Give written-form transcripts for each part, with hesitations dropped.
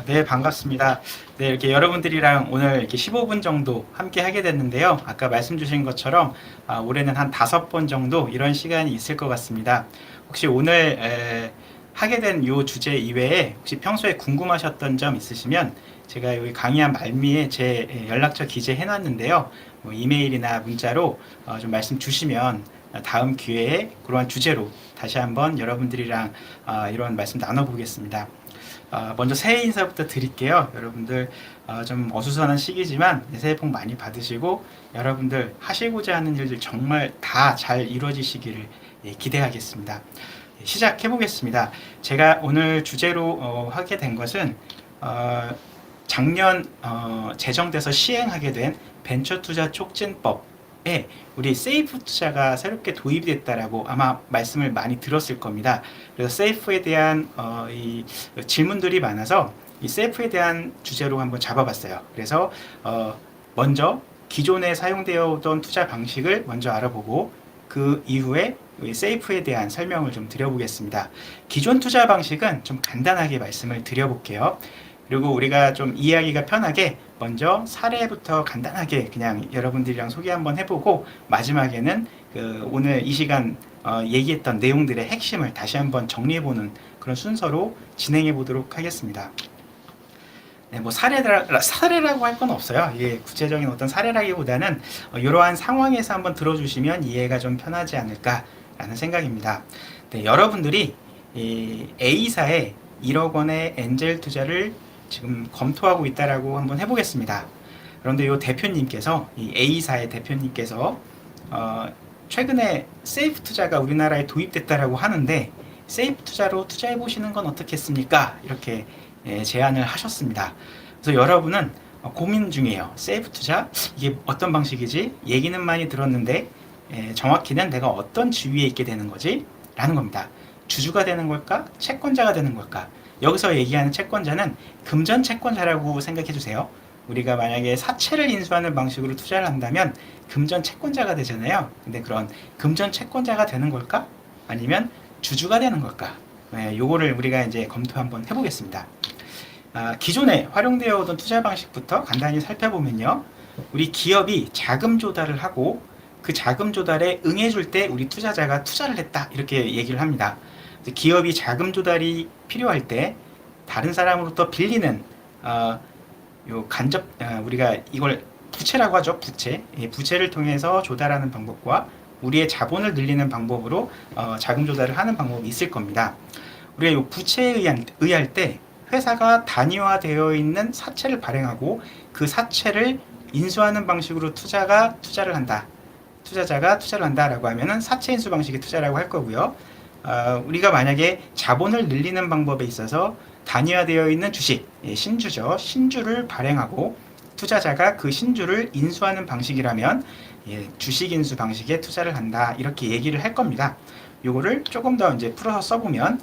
네, 반갑습니다. 네, 이렇게 여러분들이랑 오늘 이렇게 15분 정도 함께 하게 됐는데요. 아까 말씀 주신 것처럼 올해는 한 5번 정도 이런 시간이 있을 것 같습니다. 혹시 오늘 하게 된 이 주제 이외에 혹시 평소에 궁금하셨던 점 있으시면 제가 여기 강의한 말미에 제 연락처 기재해 놨는데요. 뭐 이메일이나 문자로 좀 말씀 주시면 다음 기회에 그러한 주제로 다시 한번 여러분들이랑 이런 말씀 나눠보겠습니다. 먼저 새해 인사부터 드릴게요. 여러분들 좀 어수선한 시기지만 새해 복 많이 받으시고 여러분들 하시고자 하는 일들 정말 다 잘 이루어지시기를 기대하겠습니다. 시작해 보겠습니다. 제가 오늘 주제로 하게 된 것은 작년 제정돼서 시행하게 된 벤처 투자 촉진법에 우리 세이프 투자가 새롭게 도입이 됐다라고 아마 말씀을 많이 들었을 겁니다. 그래서 세이프에 대한 이 질문들이 많아서 이 세이프에 대한 주제로 한번 잡아봤어요. 그래서 먼저 기존에 사용되어 오던 투자 방식을 먼저 알아보고 그 이후에 세이프에 대한 설명을 좀 드려보겠습니다. 기존 투자 방식은 좀 간단하게 말씀을 드려볼게요. 그리고 우리가 좀 이해하기가 편하게 먼저 사례부터 간단하게 그냥 여러분들이랑 소개 한번 해보고 마지막에는 오늘 이 시간 얘기했던 내용들의 핵심을 다시 한번 정리해보는 그런 순서로 진행해 보도록 하겠습니다. 네, 뭐 사례라고 할 건 없어요. 이게 구체적인 어떤 사례라기보다는 이러한 상황에서 한번 들어주시면 이해가 좀 편하지 않을까라는 생각입니다. 네, 여러분들이 이 A사에 1억 원의 엔젤 투자를 지금 검토하고 있다라고 한번 해보겠습니다. 그런데 이 대표님께서 이 A사의 대표님께서 최근에 세이프 투자가 우리나라에 도입됐다라고 하는데 세이프 투자로 투자해 보시는 건 어떻겠습니까? 이렇게 제안을 하셨습니다. 그래서 여러분은 고민 중이에요. 세이프 투자 이게 어떤 방식이지? 얘기는 많이 들었는데 정확히는 내가 어떤 지위에 있게 되는 거지? 라는 겁니다. 주주가 되는 걸까? 채권자가 되는 걸까? 여기서 얘기하는 채권자는 금전 채권자라고 생각해 주세요. 우리가 만약에 사채를 인수하는 방식으로 투자를 한다면 금전 채권자가 되잖아요. 근데 그런 금전 채권자가 되는 걸까? 아니면 주주가 되는 걸까? 요거를 우리가 이제 검토 한번 해보겠습니다. 기존에 활용되어 오던 투자 방식부터 간단히 살펴보면요. 우리 기업이 자금 조달을 하고 그 자금 조달에 응해줄 때 우리 투자자가 투자를 했다. 이렇게 얘기를 합니다. 기업이 자금 조달이 필요할 때 다른 사람으로부터 빌리는 요 간접 우리가 이걸 부채라고 하죠. 부채를 통해서 조달하는 방법과 우리의 자본을 늘리는 방법으로 자금 조달을 하는 방법이 있을 겁니다. 우리가 요 부채에 의할 때 회사가 단위화되어 있는 사채를 발행하고 그 사채를 인수하는 방식으로 투자를 한다. 투자자가 투자를 한다라고 하면은 사채 인수 방식의 투자라고 할 거고요. 우리가 만약에 자본을 늘리는 방법에 있어서 단위화되어 있는 주식, 신주죠. 신주를 발행하고 투자자가 그 신주를 인수하는 방식이라면 주식 인수 방식에 투자를 한다. 이렇게 얘기를 할 겁니다. 요거를 조금 더 이제 풀어서 써보면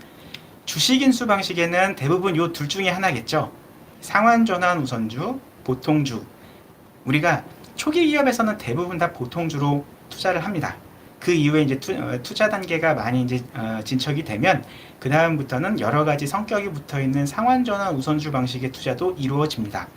주식 인수 방식에는 대부분 요 둘 중에 하나겠죠. 상환 전환 우선주, 보통주. 우리가 초기 기업에서는 대부분 다 보통주로 투자를 합니다. 그 이후에 이제 투자 단계가 많이 이제 진척이 되면 그 다음부터는 여러 가지 성격이 붙어 있는 상환 전환 우선주 방식의 투자도 이루어집니다.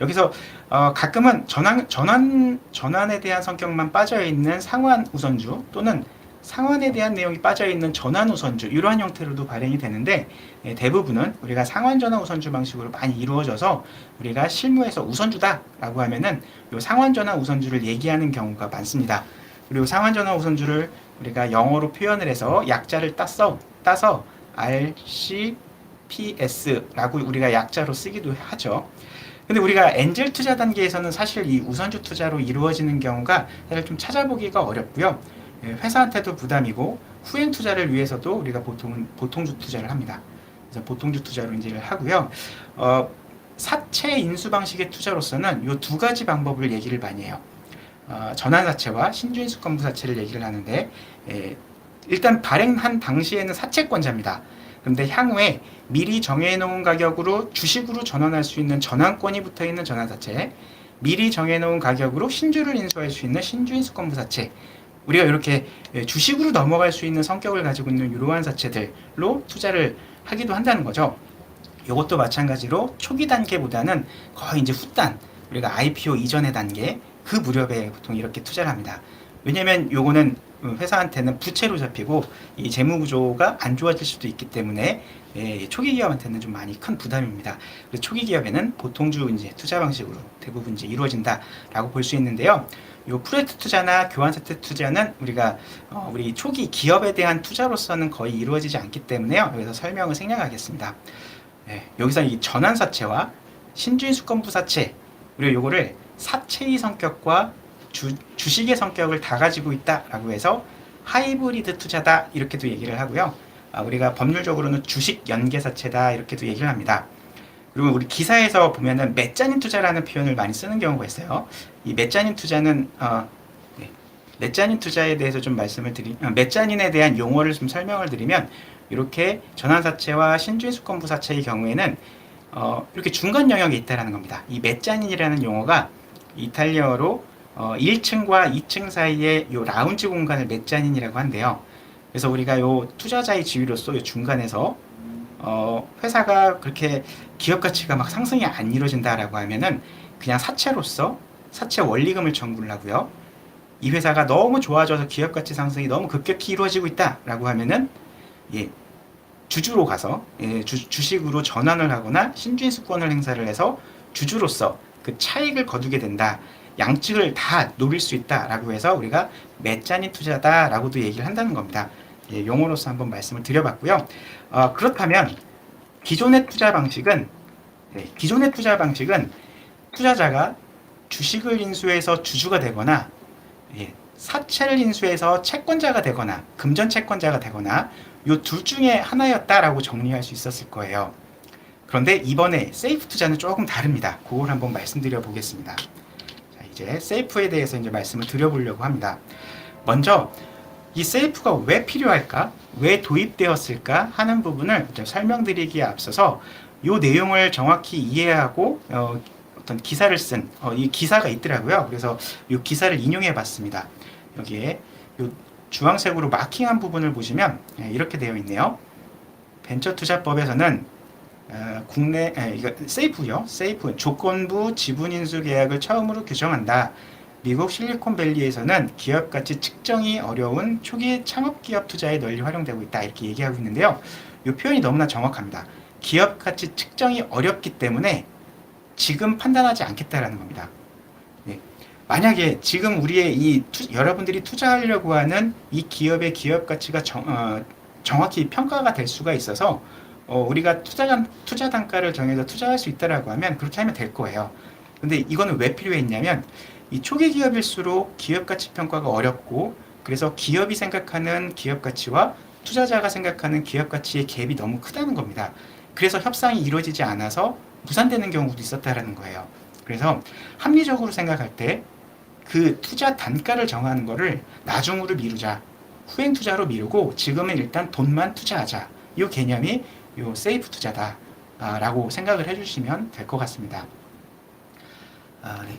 여기서 가끔은 전환에 대한 성격만 빠져 있는 상환 우선주 또는 상환에 대한 내용이 빠져 있는 전환 우선주 이러한 형태로도 발행이 되는데 대부분은 우리가 상환 전환 우선주 방식으로 많이 이루어져서 우리가 실무에서 우선주다라고 하면은 요 상환 전환 우선주를 얘기하는 경우가 많습니다. 그리고 상환 전환 우선주를 우리가 영어로 표현을 해서 약자를 따서 RCPS라고 우리가 약자로 쓰기도 하죠. 근데 우리가 엔젤 투자 단계에서는 사실 이 우선주 투자로 이루어지는 경우가 사실 좀 찾아보기가 어렵고요. 회사한테도 부담이고 후행 투자를 위해서도 우리가 보통은 보통주 투자를 합니다. 그래서 보통주 투자로 이제 하고요. 사채 인수 방식의 투자로서는 이 두 가지 방법을 얘기를 많이 해요. 전환사채와 신주인수권부사채를 얘기를 하는데 일단 발행한 당시에는 사채권자입니다. 그런데 향후에 미리 정해놓은 가격으로 주식으로 전환할 수 있는 전환권이 붙어있는 전환사채, 미리 정해놓은 가격으로 신주를 인수할 수 있는 신주인수권부사채, 우리가 이렇게 주식으로 넘어갈 수 있는 성격을 가지고 있는 이러한 사채들로 투자를 하기도 한다는 거죠. 이것도 마찬가지로 초기 단계보다는 거의 이제 후단, 우리가 IPO 이전의 단계 그 무렵에 보통 이렇게 투자를 합니다. 왜냐면 요거는 회사한테는 부채로 잡히고 이 재무 구조가 안 좋아질 수도 있기 때문에 초기 기업한테는 좀 많이 큰 부담입니다. 그래서 초기 기업에는 보통주 이제 투자 방식으로 대부분 이제 이루어진다라고 볼 수 있는데요. 요 프로젝트 투자나 교환사채 투자는 우리가 우리 초기 기업에 대한 투자로서는 거의 이루어지지 않기 때문에요. 여기서 설명을 생략하겠습니다. 여기서 이 전환사채와 신주인수권부사채, 그리고 요거를 사채의 성격과 주식의 성격을 다 가지고 있다라고 해서 하이브리드 투자다 이렇게도 얘기를 하고요. 우리가 법률적으로는 주식 연계사채다 이렇게도 얘기를 합니다. 그리고 우리 기사에서 보면은 메자닌 투자라는 표현을 많이 쓰는 경우가 있어요. 이 메자닌 투자는 메자닌 투자에 대해서 좀 말씀을 메자닌에 대한 용어를 좀 설명을 드리면 이렇게 전환사채와 신주인수권부사채의 경우에는 이렇게 중간 영역에 있다라는 겁니다. 이 메자닌이라는 용어가 이탈리아어로 1층과 2층 사이의 요 라운지 공간을 메자닌이라고 한대요. 그래서 우리가 요 투자자의 지위로서 요 중간에서 회사가 그렇게 기업 가치가 막 상승이 안 이루어진다라고 하면은 그냥 사채로서 사채 원리금을 청구를 하고요. 이 회사가 너무 좋아져서 기업 가치 상승이 너무 급격히 이루어지고 있다라고 하면은 주주로 가서 주식으로 전환을 하거나 신주인수권을 행사를 해서 주주로서 그 차익을 거두게 된다. 양측을 다 노릴 수 있다라고 해서 우리가 메자닌 투자다라고도 얘기를 한다는 겁니다. 용어로서 한번 말씀을 드려봤고요. 그렇다면 기존의 투자 방식은 투자자가 주식을 인수해서 주주가 되거나 사채를 인수해서 채권자가 되거나 금전 채권자가 되거나 이 둘 중에 하나였다라고 정리할 수 있었을 거예요. 그런데 이번에 세이프 투자는 조금 다릅니다. 그걸 한번 말씀드려 보겠습니다. 자, 이제 세이프에 대해서 이제 말씀을 드려보려고 합니다. 먼저 이 세이프가 왜 필요할까? 왜 도입되었을까? 하는 부분을 설명드리기에 앞서서 이 내용을 정확히 이해하고 어떤 기사를 쓴 이 기사가 있더라고요. 그래서 이 기사를 인용해 봤습니다. 여기에 이 주황색으로 마킹한 부분을 보시면 이렇게 되어 있네요. 벤처투자법에서는 이거 세이프요. 세이프 조건부 지분인수 계약을 처음으로 규정한다. 미국 실리콘밸리에서는 기업가치 측정이 어려운 초기 창업기업 투자에 널리 활용되고 있다. 이렇게 얘기하고 있는데요. 이 표현이 너무나 정확합니다. 기업가치 측정이 어렵기 때문에 지금 판단하지 않겠다라는 겁니다. 만약에 지금 우리의 여러분들이 투자하려고 하는 이 기업의 기업 가치가 정확히 평가가 될 수가 있어서 우리가 투자 단가를 정해서 투자할 수 있다라고 하면 그렇게 하면 될 거예요. 근데 이거는 왜 필요했냐면 이 초기 기업일수록 기업 가치 평가가 어렵고 그래서 기업이 생각하는 기업 가치와 투자자가 생각하는 기업 가치의 갭이 너무 크다는 겁니다. 그래서 협상이 이루어지지 않아서 무산되는 경우도 있었다라는 거예요. 그래서 합리적으로 생각할 때 그 투자 단가를 정하는 거를 나중으로 미루자, 후행 투자로 미루고 지금은 일단 돈만 투자하자. 이 개념이 요 세이프 투자다라고 생각을 해주시면 될 것 같습니다. 네.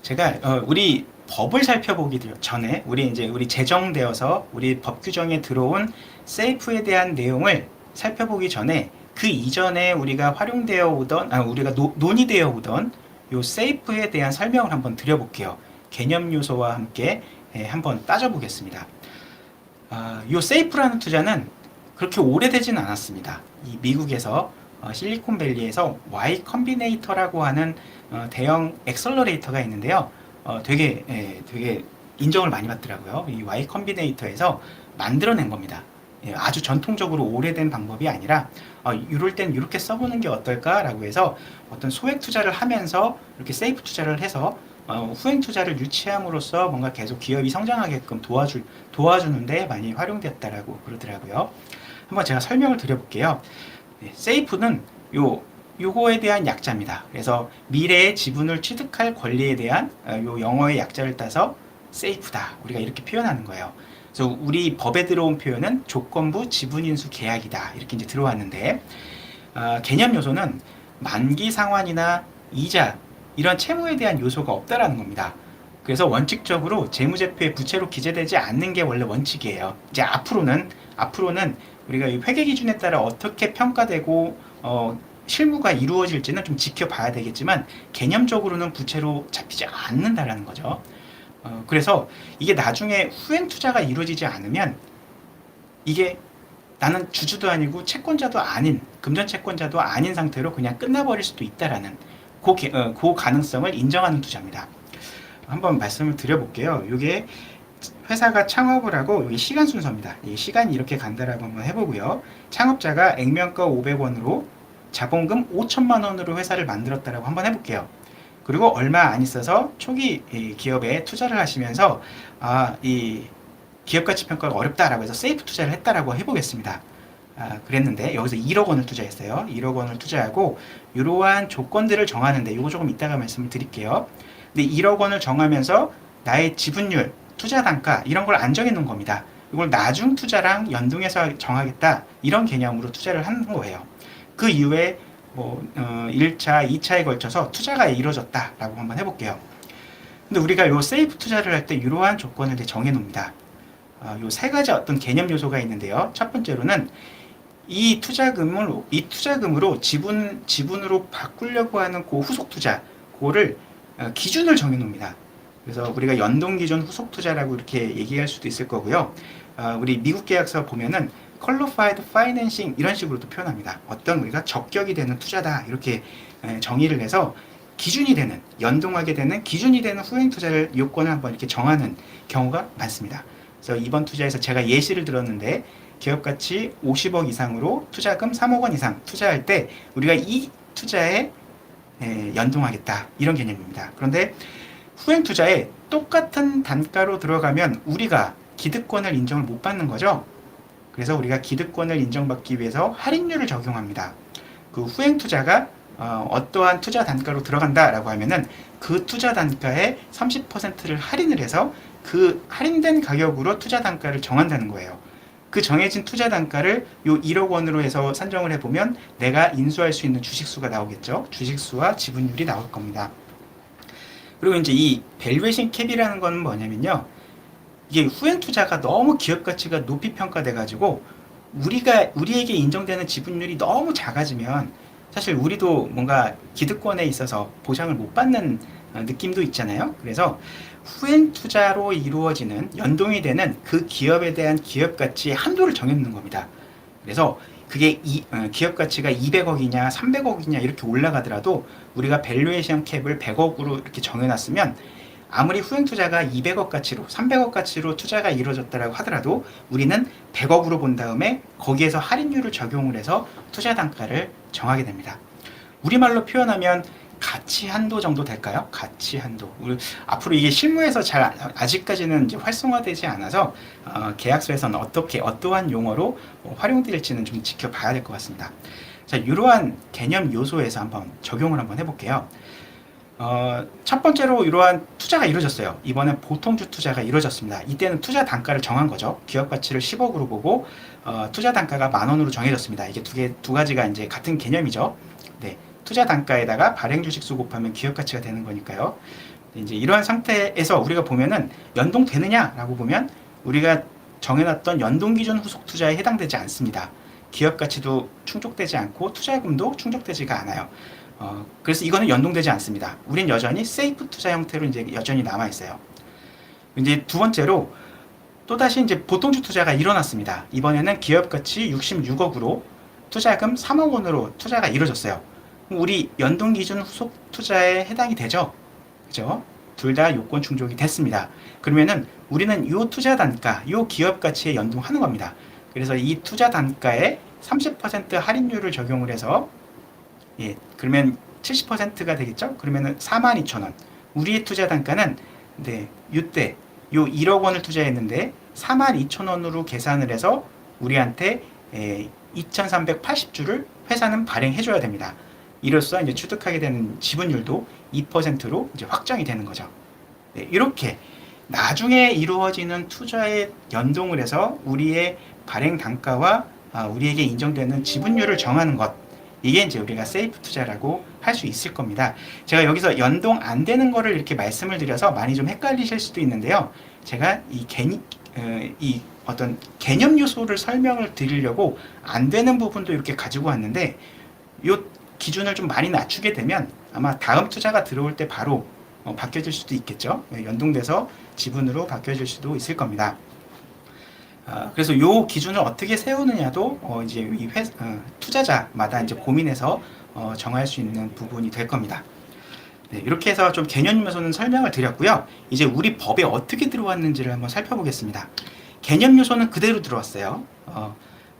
제가 우리 법을 살펴보기 전에 우리 제정되어서 우리 법 규정에 들어온 세이프에 대한 내용을 살펴보기 전에 그 이전에 우리가 활용되어 오던 우리가 논의되어 오던 요 세이프에 대한 설명을 한번 드려볼게요. 개념 요소와 함께 한번 따져보겠습니다. 요 세이프라는 투자는 그렇게 오래되지는 않았습니다. 이 미국에서 실리콘밸리에서 Y 컴비네이터라고 하는 대형 엑셀러레이터가 있는데요. 되게 인정을 많이 받더라고요. 이 Y 컴비네이터에서 만들어낸 겁니다. 아주 전통적으로 오래된 방법이 아니라 이럴 땐 이렇게 써보는 게 어떨까라고 해서 어떤 소액 투자를 하면서 이렇게 세이프 투자를 해서 후행 투자를 유치함으로써 뭔가 계속 기업이 성장하게끔 도와주는데 많이 활용됐다라고 그러더라고요. 한번 제가 설명을 드려볼게요. 세이프는 요거에 대한 약자입니다. 그래서 미래의 지분을 취득할 권리에 대한 요 영어의 약자를 따서 세이프다. 우리가 이렇게 표현하는 거예요. 그래서 우리 법에 들어온 표현은 조건부 지분인수 계약이다. 이렇게 이제 들어왔는데 개념 요소는 만기 상환이나 이자 이런 채무에 대한 요소가 없다라는 겁니다. 그래서 원칙적으로 재무제표에 부채로 기재되지 않는 게 원래 원칙이에요. 이제 앞으로는 우리가 이 회계 기준에 따라 어떻게 평가되고 실무가 이루어질지는 좀 지켜봐야 되겠지만 개념적으로는 부채로 잡히지 않는다라는 거죠. 그래서 이게 나중에 후행 투자가 이루어지지 않으면 이게 나는 주주도 아니고 채권자도 아닌 금전 채권자도 아닌 상태로 그냥 끝나버릴 수도 있다라는 그 가능성을 인정하는 투자입니다. 한번 말씀을 드려볼게요. 이게 회사가 창업을 하고 여기 시간 순서입니다. 이 시간이 이렇게 간다라고 한번 해보고요. 창업자가 액면가 500원으로 자본금 5천만 원으로 회사를 만들었다라고 한번 해볼게요. 그리고 얼마 안 있어서 초기 기업에 투자를 하시면서 이 기업가치 평가가 어렵다라고 해서 세이프 투자를 했다라고 해보겠습니다. 그랬는데 여기서 1억 원을 투자했어요. 1억 원을 투자하고 이러한 조건들을 정하는데 이거 조금 이따가 말씀을 드릴게요. 근데 1억 원을 정하면서 나의 지분율, 투자 단가 이런 걸 안 정해놓은 겁니다. 이걸 나중 투자랑 연동해서 정하겠다 이런 개념으로 투자를 한 거예요. 그 이후에 1차, 2차에 걸쳐서 투자가 이루어졌다라고 한번 해볼게요. 근데 우리가 요 세이프 투자를 할 때 이러한 조건을 정해 놓습니다. 요 세 가지 어떤 개념 요소가 있는데요. 첫 번째로는 이 투자금으로 지분으로 바꾸려고 하는 그 후속 투자, 그거를 기준을 정해 놓습니다. 그래서 우리가 연동 기준 후속 투자라고 이렇게 얘기할 수도 있을 거고요. 우리 미국 계약서 보면은 qualified financing 이런 식으로도 표현합니다. 어떤 우리가 적격이 되는 투자다 이렇게 정의를 해서 기준이 되는, 연동하게 되는 기준이 되는 후행 투자를 요건을 한번 이렇게 정하는 경우가 많습니다. 그래서 이번 투자에서 제가 예시를 들었는데 기업 가치 50억 이상으로 투자금 3억 원 이상 투자할 때 우리가 이 투자에 연동하겠다 이런 개념입니다. 그런데 후행 투자에 똑같은 단가로 들어가면 우리가 기득권을 인정을 못 받는 거죠. 그래서 우리가 기득권을 인정받기 위해서 할인율을 적용합니다. 그 후행 투자가 어떠한 투자 단가로 들어간다라고 하면은 그 투자 단가의 30%를 할인을 해서 그 할인된 가격으로 투자 단가를 정한다는 거예요. 그 정해진 투자 단가를 요 1억 원으로 해서 산정을 해보면 내가 인수할 수 있는 주식수가 나오겠죠. 주식수와 지분율이 나올 겁니다. 그리고 이제 이 밸류에이션 캡이라는 건 뭐냐면요. 이게 후행 투자가 너무 기업 가치가 높이 평가돼 가지고 우리에게 인정되는 지분율이 너무 작아지면 사실 우리도 뭔가 기득권에 있어서 보상을 못 받는 느낌도 있잖아요. 그래서 후행 투자로 이루어지는 연동이 되는 그 기업에 대한 기업 가치의 한도를 정해놓는 겁니다. 그래서 그게 기업 가치가 200억이냐 300억이냐 이렇게 올라가더라도 우리가 밸류에이션 캡을 100억으로 이렇게 정해놨으면 아무리 후행 투자가 200억 가치로 300억 가치로 투자가 이루어졌다고 하더라도 우리는 100억으로 본 다음에 거기에서 할인율을 적용을 해서 투자 단가를 정하게 됩니다. 우리말로 표현하면 가치 한도 정도 될까요? 가치 한도. 앞으로 이게 실무에서 아직까지는 이제 활성화되지 않아서 계약서에서는 어떠한 용어로 활용될지는 좀 지켜봐야 될 것 같습니다. 자, 이러한 개념 요소에서 한번 적용을 한번 해볼게요. 첫 번째로 이러한 투자가 이루어졌어요. 이번엔 보통주 투자가 이루어졌습니다. 이때는 투자 단가를 정한 거죠. 기업 가치를 10억으로 보고 투자 단가가 10,000원으로 정해졌습니다. 이게 두 가지가 이제 같은 개념이죠. 네, 투자 단가에다가 발행 주식수 곱하면 기업 가치가 되는 거니까요. 이제 이러한 상태에서 우리가 보면은 연동되느냐라고 보면 우리가 정해놨던 연동 기준 후속 투자에 해당되지 않습니다. 기업 가치도 충족되지 않고 투자금도 충족되지가 않아요. 그래서 이거는 연동되지 않습니다. 우린 여전히 세이프 투자 형태로 이제 여전히 남아 있어요. 이제 두 번째로 또다시 이제 보통주 투자가 일어났습니다. 이번에는 기업 가치 66억으로 투자금 3억 원으로 투자가 이루어졌어요. 우리 연동 기준 후속 투자에 해당이 되죠? 그죠? 둘 다 요건 충족이 됐습니다. 그러면은 우리는 요 투자 단가, 요 기업 가치에 연동하는 겁니다. 그래서 이 투자 단가에 30% 할인율을 적용을 해서 그러면 70%가 되겠죠? 그러면은 42,000원. 우리의 투자 단가는 이때 요 1억 원을 투자했는데 42,000원으로 계산을 해서 우리한테 2,380주를 회사는 발행해 줘야 됩니다. 이로써 이제 취득하게 되는 지분율도 2%로 이제 확정이 되는 거죠. 이렇게 나중에 이루어지는 투자에 연동을 해서 우리의 발행 단가와 우리에게 인정되는 지분율을 정하는 것, 이게 이제 우리가 세이프 투자라고 할 수 있을 겁니다. 제가 여기서 연동 안 되는 거를 이렇게 말씀을 드려서 많이 좀 헷갈리실 수도 있는데요. 제가 이 이 어떤 개념 요소를 설명을 드리려고 안 되는 부분도 이렇게 가지고 왔는데 이 기준을 좀 많이 낮추게 되면 아마 다음 투자가 들어올 때 바로 바뀌어질 수도 있겠죠. 연동돼서 지분으로 바뀌어질 수도 있을 겁니다. 그래서 이 기준을 어떻게 세우느냐도 이제 이 투자자마다 이제 고민해서 정할 수 있는 부분이 될 겁니다. 네, 이렇게 해서 좀 개념 요소는 설명을 드렸고요. 이제 우리 법에 어떻게 들어왔는지를 한번 살펴보겠습니다. 개념 요소는 그대로 들어왔어요.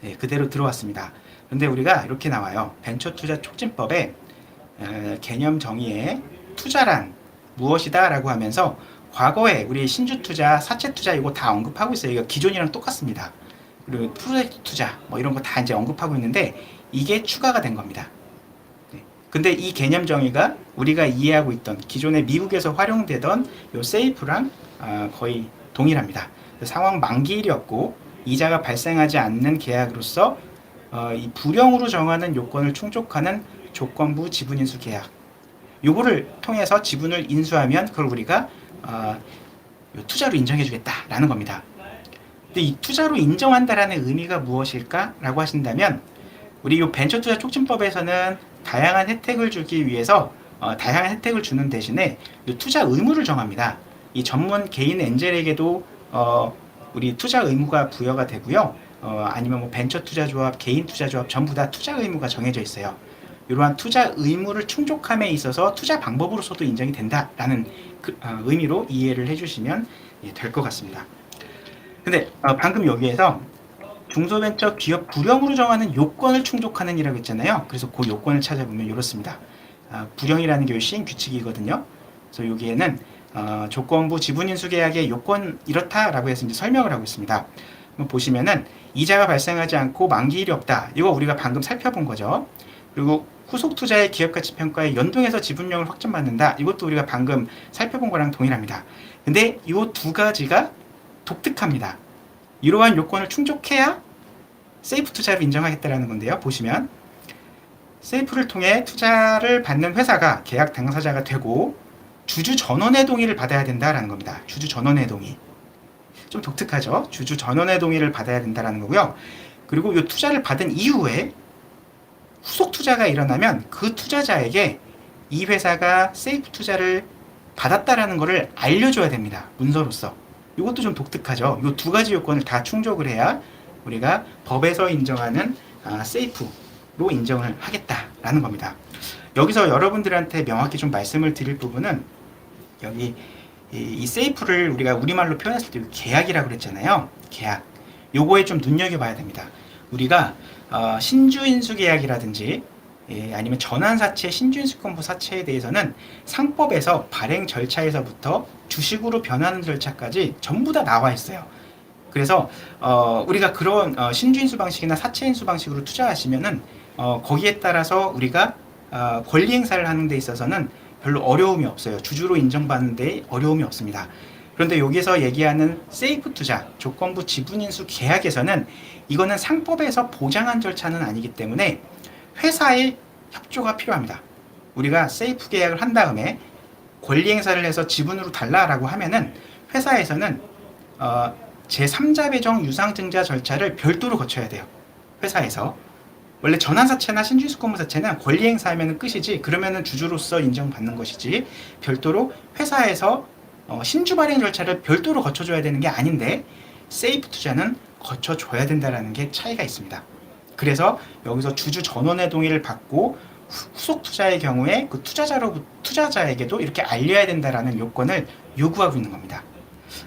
네, 그대로 들어왔습니다. 그런데 우리가 이렇게 나와요. 벤처투자 촉진법에 개념 정의에 투자란 무엇이다 라고 하면서 과거에 우리 신주투자, 사채투자 이거 다 언급하고 있어요. 이거 기존이랑 똑같습니다. 그리고 프로젝트 투자 뭐 이런 거 다 이제 언급하고 있는데 이게 추가가 된 겁니다. 네. 근데 이 개념 정의가 우리가 이해하고 있던 기존에 미국에서 활용되던 요 세이프랑 거의 동일합니다. 상황 만기일이었고 이자가 발생하지 않는 계약으로서 이 불형으로 정하는 요건을 충족하는 조건부 지분인수 계약 요거를 통해서 지분을 인수하면 그걸 우리가 투자로 인정해주겠다라는 겁니다. 근데 이 투자로 인정한다라는 의미가 무엇일까라고 하신다면 우리 이 벤처투자 촉진법에서는 다양한 혜택을 주기 위해서 다양한 혜택을 주는 대신에 투자 의무를 정합니다. 이 전문 개인 엔젤에게도 우리 투자 의무가 부여가 되고요. 아니면 뭐 벤처투자조합, 개인투자조합 전부 다 투자 의무가 정해져 있어요. 이러한 투자 의무를 충족함에 있어서 투자 방법으로서도 인정이 된다라는 의미로 이해를 해주시면 될 것 같습니다. 근데 방금 여기에서 중소벤처 기업 불형으로 정하는 요건을 충족하는 이라고 했잖아요. 그래서 그 요건을 찾아보면 이렇습니다. 불형이라는 게 시행 규칙이거든요. 그래서 여기에는 조건부 지분인수 계약의 요건 이렇다라고 해서 이제 설명을 하고 있습니다. 보시면은 이자가 발생하지 않고 만기일이 없다. 이거 우리가 방금 살펴본 거죠. 그리고 후속 투자의 기업가치 평가에 연동해서 지분율을 확정받는다. 이것도 우리가 방금 살펴본 거랑 동일합니다. 근데 이 두 가지가 독특합니다. 이러한 요건을 충족해야 세이프 투자를 인정하겠다라는 건데요. 보시면 세이프를 통해 투자를 받는 회사가 계약 당사자가 되고 주주 전원의 동의를 받아야 된다라는 겁니다. 주주 전원의 동의. 좀 독특하죠? 주주 전원의 동의를 받아야 된다라는 거고요. 그리고 이 투자를 받은 이후에 후속 투자가 일어나면 그 투자자에게 이 회사가 세이프 투자를 받았다라는 것을 알려줘야 됩니다. 문서로서. 이것도 좀 독특하죠. 이 두 가지 요건을 다 충족을 해야 우리가 법에서 인정하는 세이프로 인정을 하겠다라는 겁니다. 여기서 여러분들한테 명확히 좀 말씀을 드릴 부분은 여기 이 세이프를 우리가 우리말로 표현했을 때 계약이라고 그랬잖아요. 계약. 요거에 좀 눈여겨봐야 됩니다. 우리가 신주인수 계약이라든지 아니면 전환사채, 신주인수권부 사채에 대해서는 상법에서 발행 절차에서부터 주식으로 변하는 절차까지 전부 다 나와 있어요. 그래서 우리가 그런 신주인수 방식이나 사채인수 방식으로 투자하시면은 거기에 따라서 우리가 권리 행사를 하는 데 있어서는 별로 어려움이 없어요. 주주로 인정받는 데 어려움이 없습니다. 그런데 여기서 얘기하는 세이프 투자, 조건부 지분인수 계약에서는 이거는 상법에서 보장한 절차는 아니기 때문에 회사의 협조가 필요합니다. 우리가 세이프 계약을 한 다음에 권리 행사를 해서 지분으로 달라라고 하면은 회사에서는 제3자 배정 유상증자 절차를 별도로 거쳐야 돼요. 회사에서. 원래 전환사채나 신주인수권부사채는 권리 행사하면 끝이지 그러면은 주주로서 인정받는 것이지 별도로 회사에서 신주 발행 절차를 별도로 거쳐줘야 되는 게 아닌데 세이프 투자는 거쳐줘야 된다는 게 차이가 있습니다. 그래서 여기서 주주 전원의 동의를 받고 후속 투자의 경우에 그 투자자에게도 이렇게 알려야 된다는 요건을 요구하고 있는 겁니다.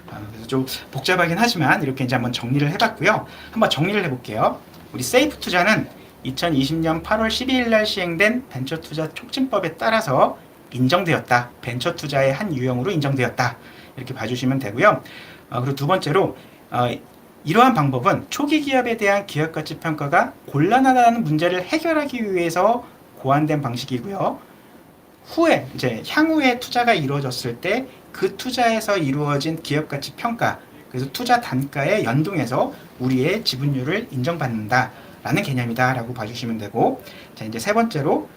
그래서 좀 복잡하긴 하지만 이렇게 이제 한번 정리를 해봤고요. 한번 정리를 해볼게요. 우리 세이프 투자는 2020년 8월 12일 날 시행된 벤처투자 촉진법에 따라서 인정되었다. 벤처투자의 한 유형으로 인정되었다. 이렇게 봐주시면 되고요. 그리고 두 번째로 이러한 방법은 초기 기업에 대한 기업가치 평가가 곤란하다는 문제를 해결하기 위해서 고안된 방식이고요. 후에 이제 향후에 투자가 이루어졌을 때 그 투자에서 이루어진 기업가치 평가, 그래서 투자 단가에 연동해서 우리의 지분율을 인정받는다라는 개념이다라고 봐주시면 되고, 자 이제 세 번째로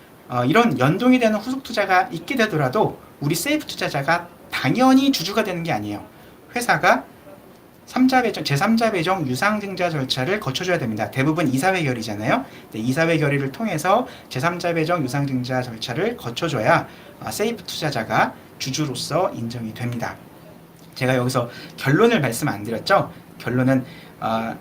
이런 연동이 되는 후속 투자가 있게 되더라도 우리 세이프 투자자가 당연히 주주가 되는 게 아니에요. 회사가 제3자 배정 유상증자 절차를 거쳐줘야 됩니다. 대부분 이사회 결의잖아요. 이사회 결의를 통해서 제3자 배정 유상증자 절차를 거쳐줘야 세이프 투자자가 주주로서 인정이 됩니다. 제가 여기서 결론을 말씀 안 드렸죠? 결론은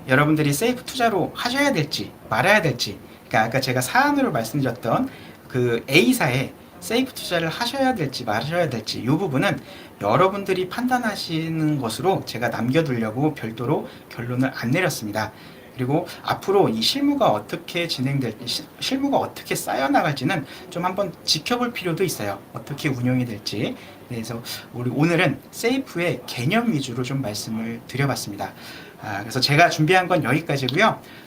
여러분들이 세이프 투자로 하셔야 될지 말아야 될지, 그러니까 아까 제가 사안으로 말씀드렸던 그 A사에 세이프 투자를 하셔야 될지 말아야 될지 이 부분은 여러분들이 판단하시는 것으로 제가 남겨두려고 별도로 결론을 안 내렸습니다. 그리고 앞으로 이 실무가 어떻게 실무가 어떻게 쌓여나갈지는 좀 한번 지켜볼 필요도 있어요. 어떻게 운영이 될지. 그래서 우리 오늘은 세이프의 개념 위주로 좀 말씀을 드려봤습니다. 그래서 제가 준비한 건 여기까지고요.